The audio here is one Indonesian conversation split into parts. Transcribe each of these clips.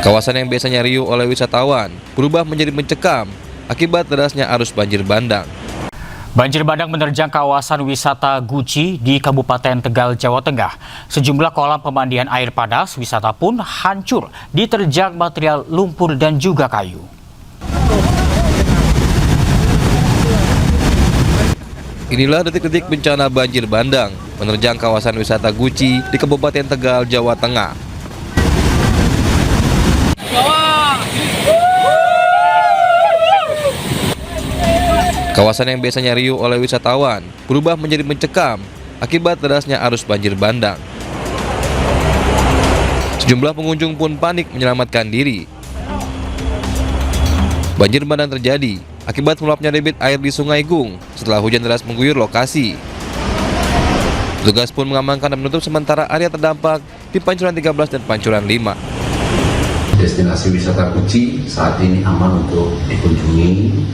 Kawasan yang biasanya riuh oleh wisatawan berubah menjadi mencekam akibat derasnya arus banjir bandang. Banjir bandang menerjang kawasan wisata Guci di Kabupaten Tegal, Jawa Tengah. Sejumlah kolam pemandian air panas wisata pun hancur diterjang material lumpur dan juga kayu. Inilah detik-detik bencana banjir bandang menerjang kawasan wisata Guci di Kabupaten Tegal, Jawa Tengah. Kawasan yang biasanya riuh oleh wisatawan berubah menjadi mencekam akibat derasnya arus banjir bandang. Sejumlah pengunjung pun panik menyelamatkan diri. Banjir bandang terjadi akibat meluapnya debit air di Sungai Gung setelah hujan deras mengguyur lokasi. Petugas pun mengamankan dan menutup sementara area terdampak di Pancuran 13 dan Pancuran 5. Destinasi wisata Guci saat ini aman untuk dikunjungi.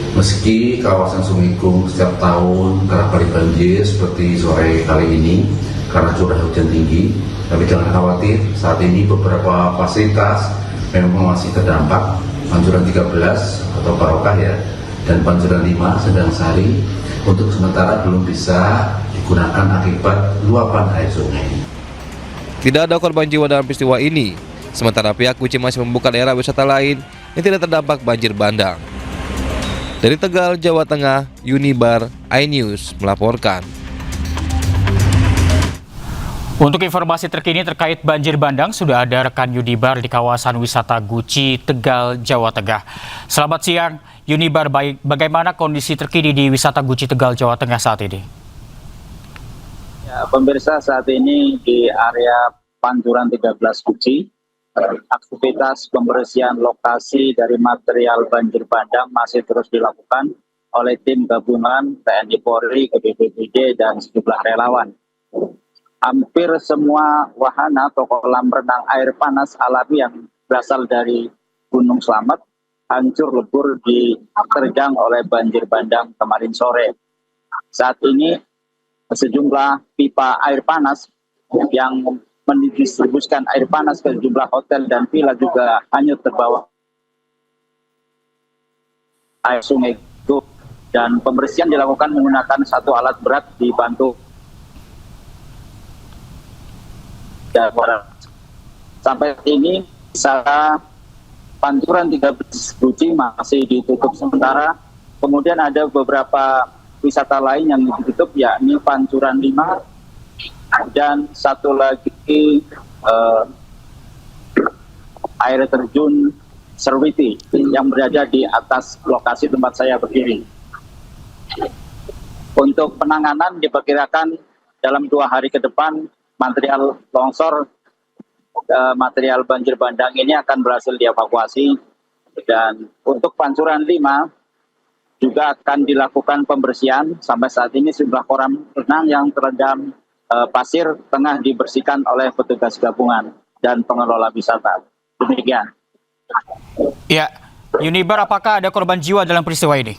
Meski kawasan Sungai Gung setiap tahun kerap kali banjir seperti sore kali ini karena curah hujan tinggi, tapi jangan khawatir, saat ini beberapa fasilitas memang masih terdampak. Pancuran 13 atau Barokah ya, dan Pancuran 5 Sedang Sari untuk sementara belum bisa digunakan akibat luapan air sungai. Tidak ada korban jiwa dalam peristiwa ini, sementara pihak Guci masih membuka daerah wisata lain yang tidak terdampak banjir bandang. Dari Tegal, Jawa Tengah, Unibar, iNews melaporkan. Untuk informasi terkini terkait banjir bandang, sudah ada rekan Unibar di kawasan wisata Guci, Tegal, Jawa Tengah. Selamat siang, Unibar. Bagaimana kondisi terkini di wisata Guci, Tegal, Jawa Tengah saat ini? Ya, pemirsa, saat ini di area Pancuran 13 Guci, aktivitas pembersihan lokasi dari material banjir bandang masih terus dilakukan oleh tim gabungan TNI Polri, BPBD, dan sejumlah relawan. Hampir semua wahana atau kolam renang air panas alami yang berasal dari Gunung Slamet hancur lebur diterjang oleh banjir bandang kemarin sore. Saat ini sejumlah pipa air panas yang mendistribusikan air panas ke sejumlah hotel dan villa juga hanyut terbawa air sungai itu, dan pembersihan dilakukan menggunakan satu alat berat dibantu dan sampai ini wisata Pancuran 13 Guci masih ditutup sementara. Kemudian ada beberapa wisata lain yang ditutup, yakni Pancuran 5 dan satu lagi air terjun Serwiti yang berada di atas lokasi tempat saya berdiri. Untuk penanganan diperkirakan dalam 2 hari ke depan material longsor, material banjir bandang ini akan berhasil dievakuasi, dan untuk Pancuran 5 juga akan dilakukan pembersihan. Sampai saat ini sejumlah kolam renang yang terendam pasir tengah dibersihkan oleh petugas gabungan dan pengelola wisata. Demikian. Ya, Unibar, apakah ada korban jiwa dalam peristiwa ini?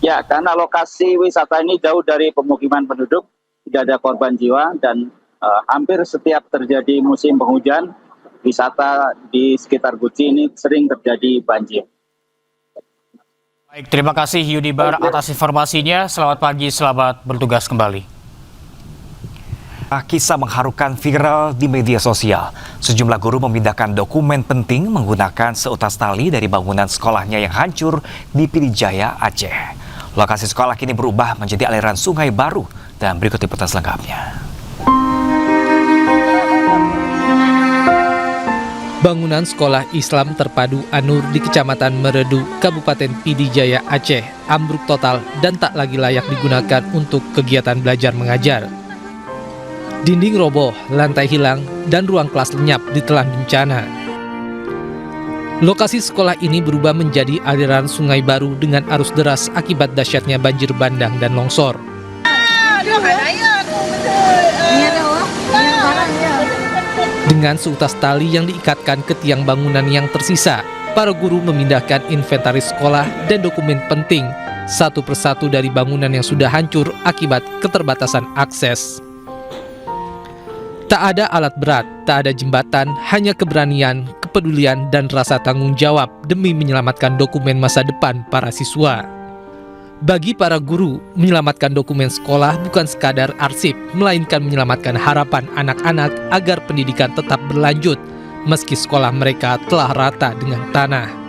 Ya, karena lokasi wisata ini jauh dari pemukiman penduduk, tidak ada korban jiwa, dan hampir setiap terjadi musim penghujan, wisata di sekitar Guci ini sering terjadi banjir. Baik, terima kasih Unibar atas informasinya. Selamat pagi, selamat bertugas kembali. Kisah mengharukan viral di media sosial. Sejumlah guru memindahkan dokumen penting menggunakan seutas tali dari bangunan sekolahnya yang hancur di Pidijaya, Aceh. Lokasi sekolah kini berubah menjadi aliran sungai baru, dan berikut liputan selengkapnya. Bangunan sekolah Islam terpadu An-Nur di Kecamatan Meredu, Kabupaten Pidijaya, Aceh, ambruk total dan tak lagi layak digunakan untuk kegiatan belajar mengajar. Dinding roboh, lantai hilang, dan ruang kelas lenyap ditelan bencana. Lokasi sekolah ini berubah menjadi aliran sungai baru dengan arus deras akibat dahsyatnya banjir bandang dan longsor. Dengan seutas tali yang diikatkan ke tiang bangunan yang tersisa, para guru memindahkan inventaris sekolah dan dokumen penting satu persatu dari bangunan yang sudah hancur akibat keterbatasan akses. Tak ada alat berat, tak ada jembatan, hanya keberanian, kepedulian, dan rasa tanggung jawab demi menyelamatkan dokumen masa depan para siswa. Bagi para guru, menyelamatkan dokumen sekolah bukan sekadar arsip, melainkan menyelamatkan harapan anak-anak agar pendidikan tetap berlanjut, meski sekolah mereka telah rata dengan tanah.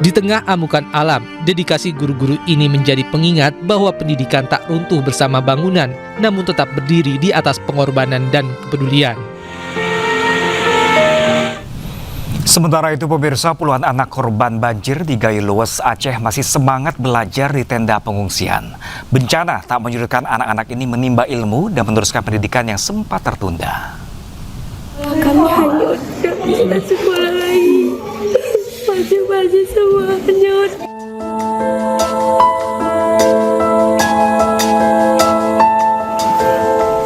Di tengah amukan alam, dedikasi guru-guru ini menjadi pengingat bahwa pendidikan tak runtuh bersama bangunan, namun tetap berdiri di atas pengorbanan dan kepedulian. Sementara itu pemirsa, puluhan anak korban banjir di Gayo Luwes, Aceh masih semangat belajar di tenda pengungsian. Bencana tak menyurutkan anak-anak ini menimba ilmu dan meneruskan pendidikan yang sempat tertunda. Kami hanyut, kami tidak sekolah lagi. Masih semua hanyut.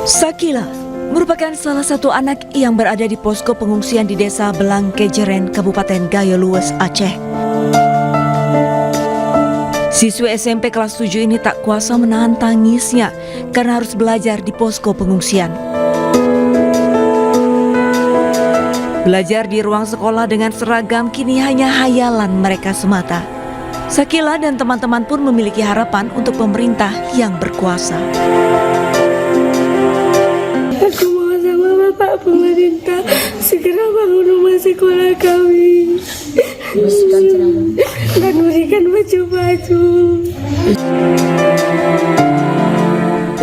Sakila merupakan salah satu anak yang berada di posko pengungsian di Desa Belangkejeren, Kabupaten Gayo Luwes, Aceh. Siswi SMP kelas 7 ini tak kuasa menahan tangisnya karena harus belajar di posko pengungsian. Belajar di ruang sekolah dengan seragam kini hanya hayalan mereka semata. Sakila dan teman-teman pun memiliki harapan untuk pemerintah yang berkuasa. Aku mohon sama Bapak pemerintah segera bangun rumah sekolah kami dan berikan baju-baju.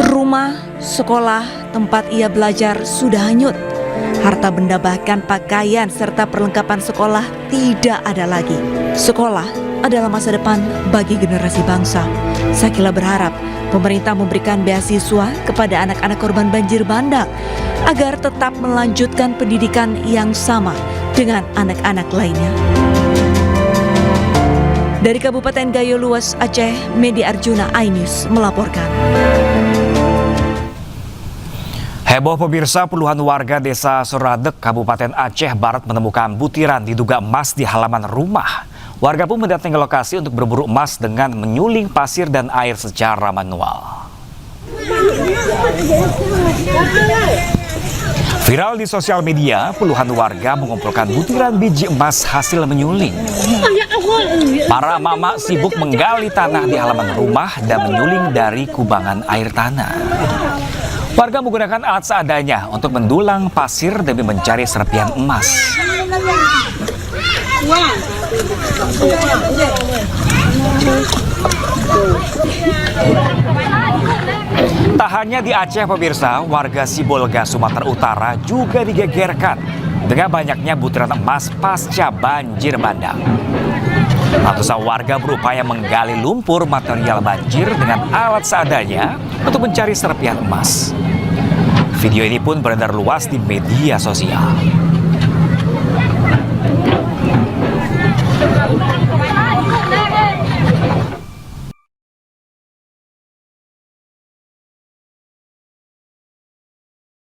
Rumah, sekolah, tempat ia belajar sudah hanyut. Harta benda bahkan pakaian serta perlengkapan sekolah tidak ada lagi. Sekolah adalah masa depan bagi generasi bangsa. Sakila berharap pemerintah memberikan beasiswa kepada anak-anak korban banjir bandang agar tetap melanjutkan pendidikan yang sama dengan anak-anak lainnya. Dari Kabupaten Gayo Luwes, Aceh, Medi Arjuna, iNews melaporkan. Heboh pemirsa, puluhan warga desa Soradek, Kabupaten Aceh Barat menemukan butiran diduga emas di halaman rumah. Warga pun mendatangi lokasi untuk berburu emas dengan menyuling pasir dan air secara manual. Viral di sosial media, puluhan warga mengumpulkan butiran biji emas hasil menyuling. Para mama sibuk menggali tanah di halaman rumah dan menyuling dari kubangan air tanah. Warga menggunakan alat seadanya untuk mendulang pasir demi mencari serpihan emas. Tak hanya di Aceh pemirsa, warga Sibolga, Sumatera Utara juga digegerkan dengan banyaknya butiran emas pasca banjir bandang. Ratusan warga berupaya menggali lumpur material banjir dengan alat seadanya untuk mencari serpihan emas. Video ini pun beredar luas di media sosial.